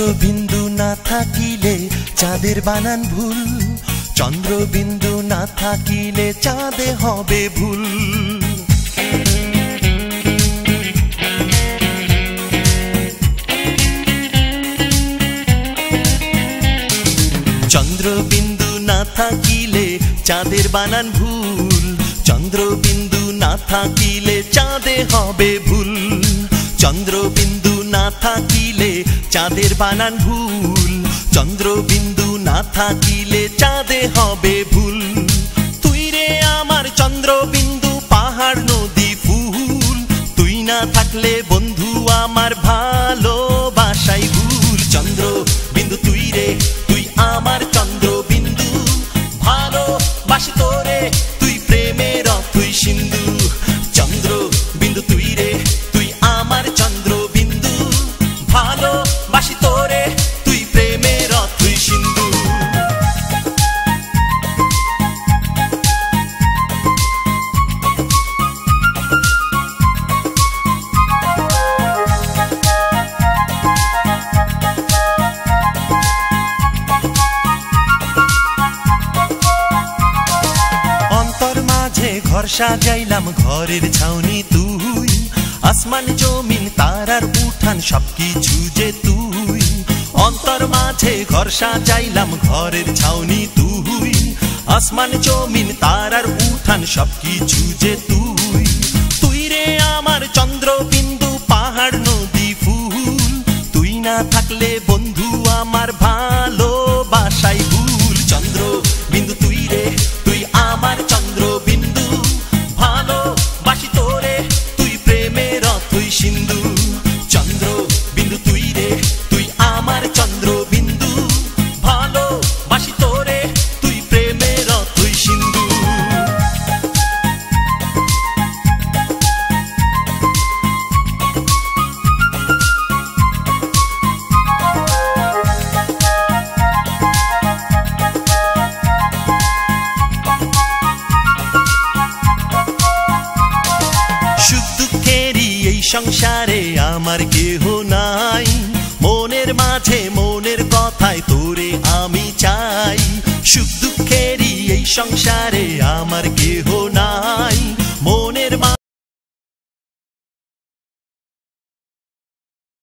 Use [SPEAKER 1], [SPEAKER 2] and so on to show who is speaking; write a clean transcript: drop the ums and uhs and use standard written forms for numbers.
[SPEAKER 1] চন্দ্রবিন্দু না থাকিলে চাঁদের বানান ভুল, চন্দ্রবিন্দু না থাকিলে চাঁদে হবে ভুল। চন্দ্রবিন্দু না থাকিলে চাঁদের বানান ভুল, চন্দ্রবিন্দু না থাকিলে চাঁদে হবে ভুল। চন্দ্রবিন্দু না থাকিলে চাঁদের বানান ভুল, চন্দ্রবিন্দু না থাকিলে চাঁদে হবে ভুল। তুই রে আমার চন্দ্রবিন্দু পাহাড় নদী ফুল, তুই না থাকলে বন্ধু আমার ভালোবাসাই ভুল। চন্দ্রবিন্দু তুই রে, তুই আমার চন্দ্রবিন্দু, ভালোবাসি তোরে, তুই প্রেমের অথই সিন্ধু। চন্দ্রবিন্দু তুই রে, তুই আমার চন্দ্রবিন্দু, ভালোবাসি তোরে, তুই প্রেমের অথই সিন্ধু। ঘর সাজাইলাম ঘরের ছাউনি তুই, আসমান জমিন তারার উঠান সবকিছু যে তুই। অন্তর মাঝে ঘর সাজাইলাম ঘরের ছাউনি তুই, আসমান জমিন তারার উঠান সবকিছু যে তুই। তুই রে আমার চন্দ্রবিন্দু পাহাড় নদী ফুল, তুই না থাকলে বন্ধু আমার ভালোবাসাই ভুল। চন্দ্রবিন্দু তুই রে, তুই আমার চন্দ্রবিন্দু, ভালোবাসি তোরে, তুই প্রেমের অথই সিন্ধু। চন্দ্রবিন্দু তুই রে, তুই আমার চন্দ্রবিন্দু, ভালোবাসি তোরে, তুই প্রেমের অথই সিন্ধু। সংসারে আমার কেহ নাই, মনের মাঝে মনের কথায় তোরে আমি চাই। সুখ দুঃখেরই এই সংসারে আমার কেহ নাই,